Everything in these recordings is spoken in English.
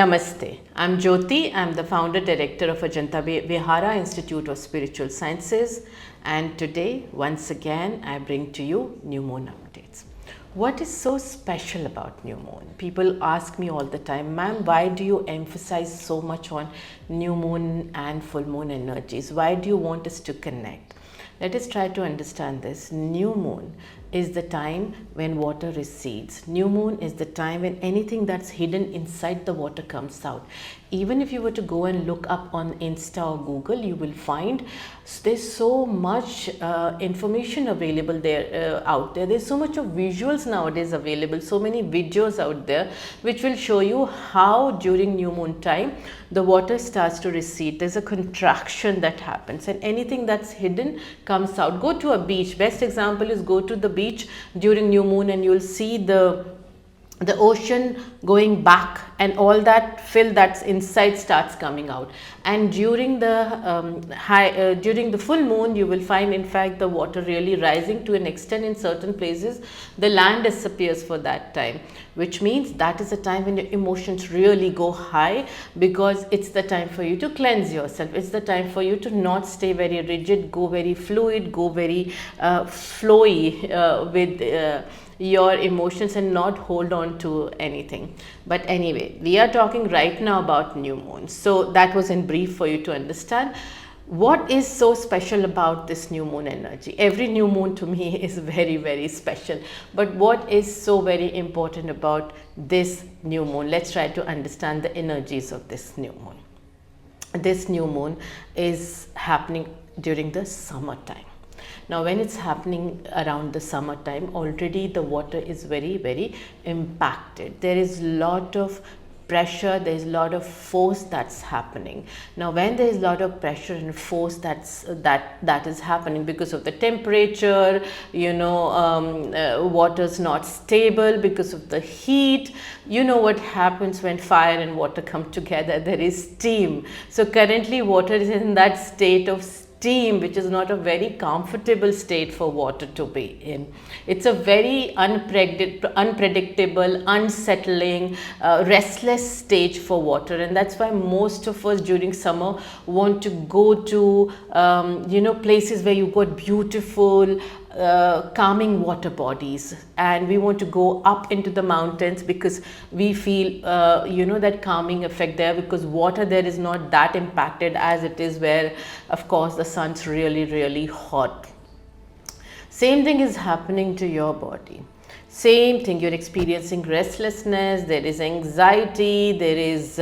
Namaste. I'm Jyoti. I'm the founder director of Ajanta Vihara Institute of Spiritual Sciences, and today once again I bring to you new moon updates. What is so special about new moon? People ask me all the time, ma'am, why do you emphasize so much on new moon and full moon energies? Why do you want us to connect? Let us try to understand this. New moon is the time when water recedes. New moon is the time when anything that's hidden inside the water comes out. Even if you were to go and look up on Insta or Google, you will find there's so much information available there out there. There's so much of visuals nowadays available, so many videos out there which will show you how during new moon time the water starts to recede. There's a contraction that happens and anything that's hidden comes out. Go to a beach. Best example is go to the beach during new moon and you'll see the ocean going back and all that fill that's inside starts coming out. And during the during the full moon, you will find in fact the water really rising to an extent. In certain places the land disappears for that time, which means that is a time when your emotions really go high, because it's the time for you to cleanse yourself. It's the time for you to not stay very rigid, go very fluid, go very flowy with your emotions and not hold on to anything. But anyway, we are talking right now about new moon. So that was in brief for you to understand. What is so special about this new moon energy? Every new moon to me is very, very special. But what is so very important about this new moon? Let's try to understand the energies of this new moon. This new moon is happening during the summertime. Now, when it's happening around the summertime, already the water is very, very impacted. There is a lot of pressure, there is a lot of force that's happening. Now, when there is a lot of pressure and force that is happening because of the temperature, water's not stable because of the heat. You know what happens when fire and water come together? There is steam. So currently water is in that state of steam, which is not a very comfortable state for water to be in. It's a very unpredictable, unsettling, restless stage for water, and that's why most of us during summer want to go to places where you've got beautiful calming water bodies, and we want to go up into the mountains because we feel that calming effect there, because water there is not that impacted as it is where of course the sun's really, really hot. Same thing is happening to your body. Same thing, you're experiencing restlessness, there is anxiety, there is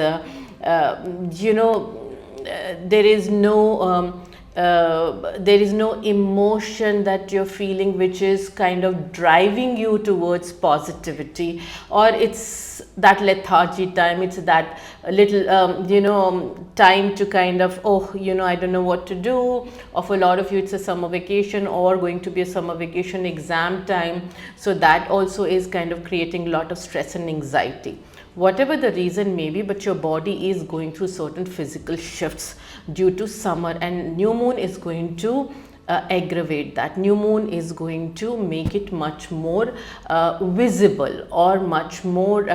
there is no emotion that you're feeling which is kind of driving you towards positivity, or it's that lethargy time, it's that little time to kind of I don't know what to do. Or for a lot of you it's a summer vacation or going to be a summer vacation exam time, so that also is kind of creating a lot of stress and anxiety. Whatever the reason may be, but your body is going through certain physical shifts due to summer, and new moon is going to aggravate that. New moon is going to make it much more visible or much more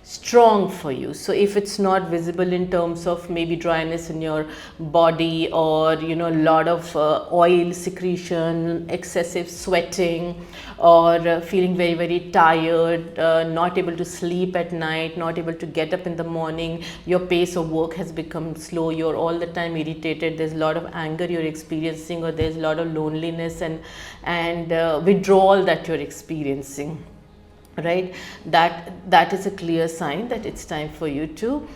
strong for you. So if it's not visible in terms of maybe dryness in your body, or a lot of oil secretion, excessive sweating, or feeling very, very tired, not able to sleep at night, not able to get up in the morning, your pace of work has become slow, you're all the time irritated, there's a lot of anger you're experiencing, or there's a lot of loneliness and withdrawal that you're experiencing, right? That is a clear sign that it's time for you to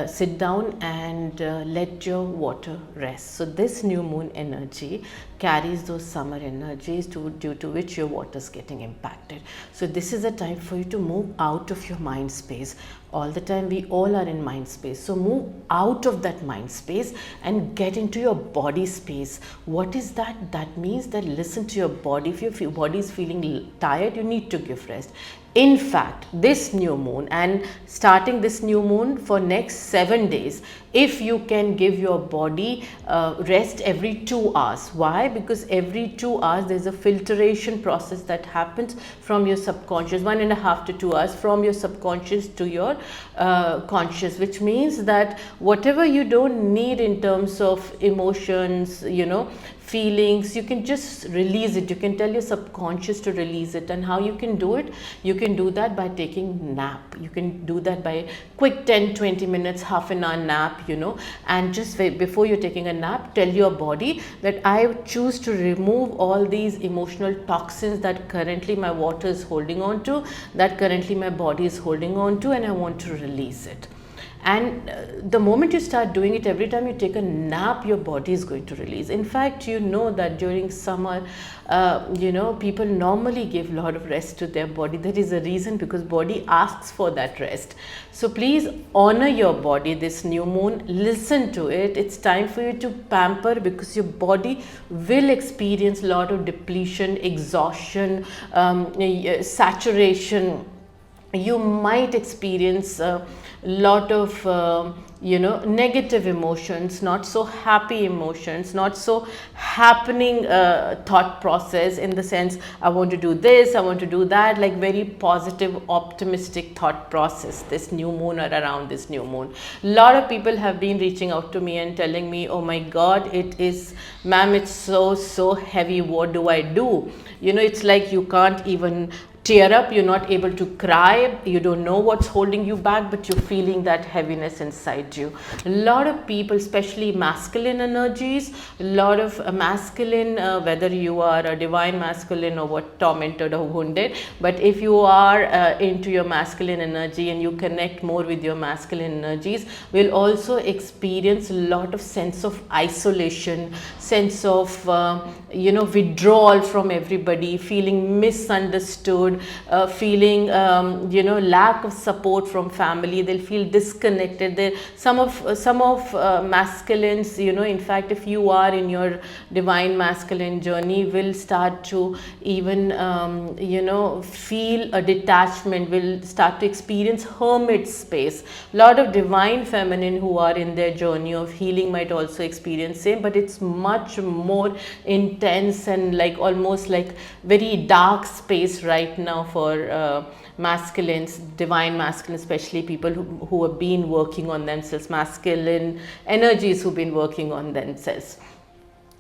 sit down and let your water rest. So this new moon energy carries those summer energies due to which your water is getting impacted. So this is a time for you to move out of your mind space. All the time we all are in mind space, so move out of that mind space and get into your body space. What is that? That means that listen to your body. If your body is feeling tired, you need to give rest. in fact, this new moon, and starting this new moon for next 7 days, if you can give your body rest every 2 hours. Why? Because every 2 hours there's a filtration process that happens from your subconscious, 1.5 to 2 hours from your subconscious to your conscious, which means that whatever you don't need in terms of emotions, feelings, you can just release it. You can tell your subconscious to release it. And how you can do it? You can do that by taking nap. You can do that by quick 10-20 minutes, half an hour nap, and just before you're taking a nap, tell your body that I choose to remove all these emotional toxins that currently my water is holding on to, that currently my body is holding on to, and I want to release it. And the moment you start doing it, every time you take a nap, your body is going to release. In fact, that during summer, people normally give a lot of rest to their body. There is a reason, because body asks for that rest. So please honor your body this new moon. Listen to it. It's time for you to pamper, because your body will experience a lot of depletion, exhaustion, saturation. You might experience a lot of negative emotions, not so happy emotions, not so happening thought process, in the sense I want to do this, I want to do that, like very positive, optimistic thought process this new moon or around this new moon. A lot of people have been reaching out to me and telling me, oh my God, it is, ma'am, it's so heavy, what do I do? It's like you can't even tear up, you're not able to cry, you don't know what's holding you back, but you're feeling that heaviness inside you. A lot of people, especially masculine energies, a lot of masculine, whether you are a divine masculine or what, tormented or wounded, but if you are into your masculine energy and you connect more with your masculine energies, will also experience a lot of sense of isolation, sense of withdrawal from everybody, feeling misunderstood, feeling lack of support from family. They'll feel disconnected. Some of masculines, in fact, if you are in your divine masculine journey, will start to even feel a detachment, will start to experience hermit space. A lot of divine feminine who are in their journey of healing might also experience same, but it's much more intense and like almost like very dark space right now for masculines, divine masculine, especially people who have been working on themselves, masculine energies who've been working on themselves.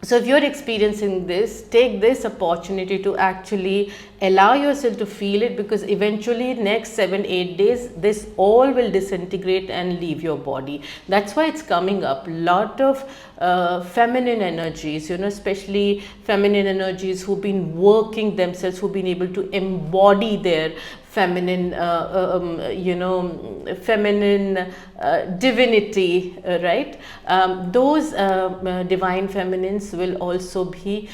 So if you're experiencing this, take this opportunity to actually allow yourself to feel it, because eventually next 7-8 days, this all will disintegrate and leave your body. That's why it's coming up. Lot of feminine energies, especially feminine energies who've been working themselves, who've been able to embody their feminine, feminine divinity, right? Those divine feminines will also be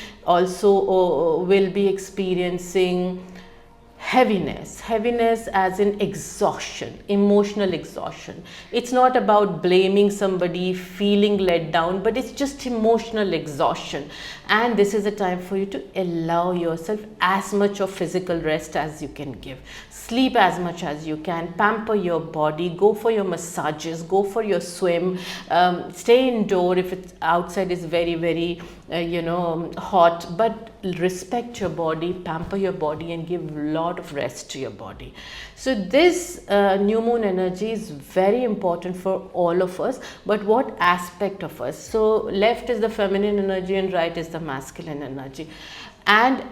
experiencing heaviness as in exhaustion, emotional exhaustion. It's not about blaming somebody, feeling let down, but it's just emotional exhaustion. And this is a time for you to allow yourself as much of physical rest as you can give. Sleep as much as you can, pamper your body, go for your massages, go for your swim, stay indoor if it's outside is very hot, but respect your body, pamper your body, and give a lot of rest to your body. So this new moon energy is very important for all of us, but what aspect of us? So left is the feminine energy and right is the masculine energy. And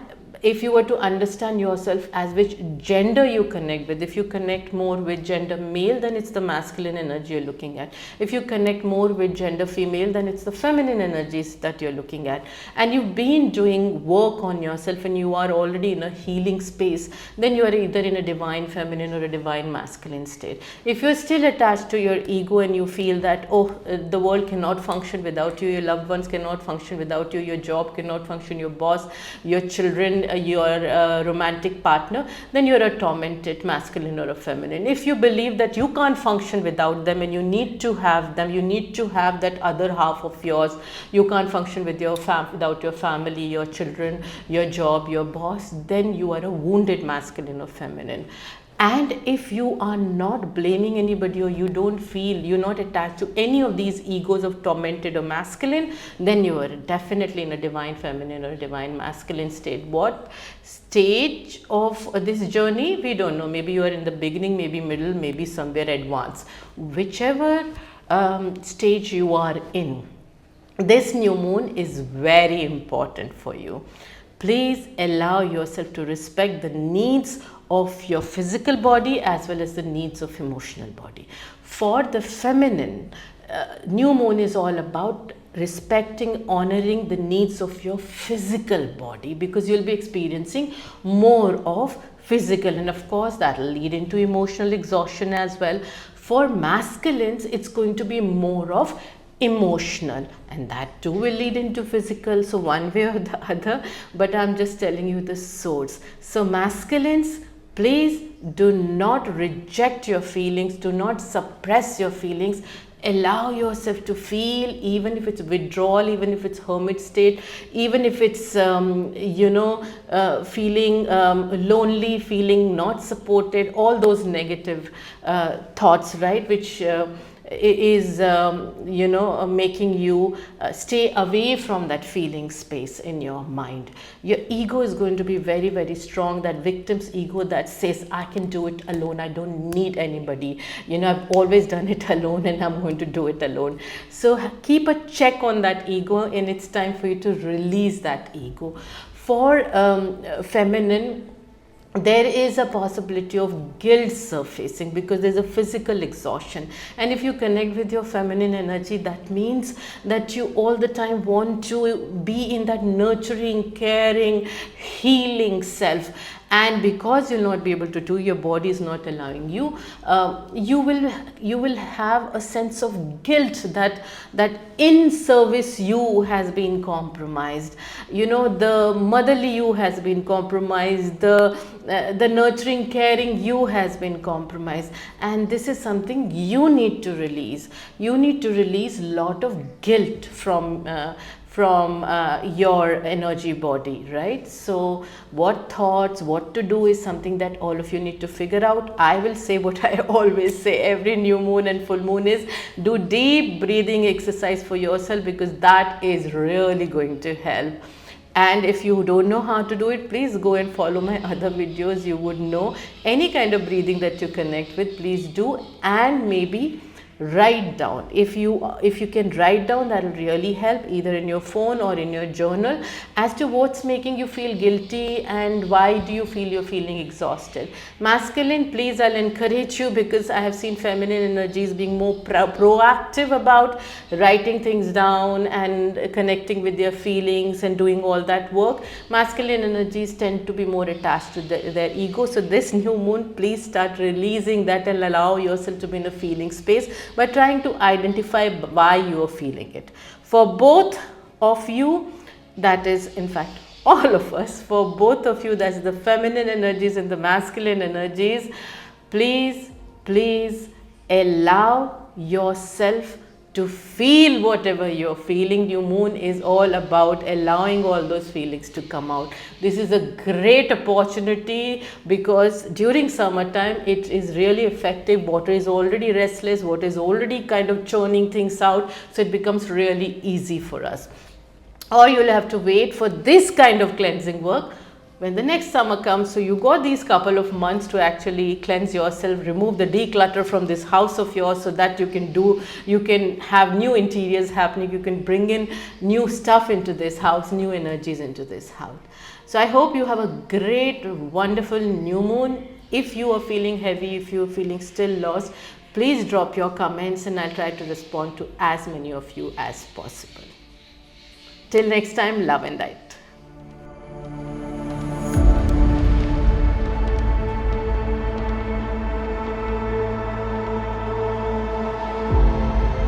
if you were to understand yourself as which gender you connect with, if you connect more with gender male, then it's the masculine energy you're looking at. If you connect more with gender female, then it's the feminine energies that you're looking at. And you've been doing work on yourself and you are already in a healing space, then you are either in a divine feminine or a divine masculine state. If you're still attached to your ego and you feel that, the world cannot function without you, your loved ones cannot function without you, your job cannot function, your boss, your children, your romantic partner, then you're a tormented masculine or a feminine. If you believe that you can't function without them and you need to have them, you need to have that other half of yours, you can't function with without your family, your children, your job, your boss, then you are a wounded masculine or feminine. And if you are not blaming anybody, or you don't feel, you're not attached to any of these egos of tormented or masculine, then you are definitely in a divine feminine or a divine masculine state. What stage of this journey, we don't know. Maybe you are in the beginning, maybe middle, maybe somewhere advanced. Whichever stage you are in, this new moon is very important for you. Please allow yourself to respect the needs of your physical body as well as the needs of emotional body. For the feminine, new moon is all about respecting, honoring the needs of your physical body, because you'll be experiencing more of physical, and of course that will lead into emotional exhaustion as well. For masculines, it's going to be more of emotional, and that too will lead into physical, so one way or the other, but I'm just telling you the source. So masculines, please do not reject your feelings, do not suppress your feelings. Allow yourself to feel, even if it's withdrawal, even if it's hermit state, even if it's feeling lonely, feeling not supported, all those negative thoughts, right, which is making you stay away from that feeling space in your mind. Your ego is going to be very, very strong, that victim's ego that says, I can do it alone, I don't need anybody, I've always done it alone and I'm going to do it alone. So keep a check on that ego, and it's time for you to release that ego. For feminine, there is a possibility of guilt surfacing because there's a physical exhaustion, and if you connect with your feminine energy, that means that you all the time want to be in that nurturing, caring, healing self, and because you'll not be able to do, your body is not allowing you, you will have a sense of guilt that in service you has been compromised, the motherly you has been compromised, the nurturing, caring you has been compromised, and this is something you need to release. You need to release a lot of guilt from your energy body, right? So what thoughts, what to do is something that all of you need to figure out. I will say what I always say every new moon and full moon is, do deep breathing exercise for yourself, because that is really going to help. And if you don't know how to do it, please go and follow my other videos. You would know any kind of breathing that you connect with, please do. And maybe write down, if you can write down, that will really help, either in your phone or in your journal, as to what's making you feel guilty and why do you feel you're feeling exhausted. Masculine, please, I'll encourage you, because I have seen feminine energies being more proactive about writing things down and connecting with their feelings and doing all that work. Masculine energies tend to be more attached to their ego, so this new moon, please start releasing that and allow yourself to be in a feeling space by trying to identify why you are feeling it. For both of you, that is in fact all of us, for both of you, that's the feminine energies and the masculine energies, please allow yourself to feel whatever you're feeling. New moon is all about allowing all those feelings to come out. This is a great opportunity, because during summertime it is really effective. Water is already restless, water is already kind of churning things out, so it becomes really easy for us. Or you'll have to wait for this kind of cleansing work when the next summer comes. So you got these couple of months to actually cleanse yourself, remove the declutter from this house of yours, so that you can have new interiors happening, you can bring in new stuff into this house, new energies into this house. So I hope you have a great, wonderful new moon. If you are feeling heavy, if you are feeling still lost, please drop your comments and I'll try to respond to as many of you as possible. Till next time, love and light.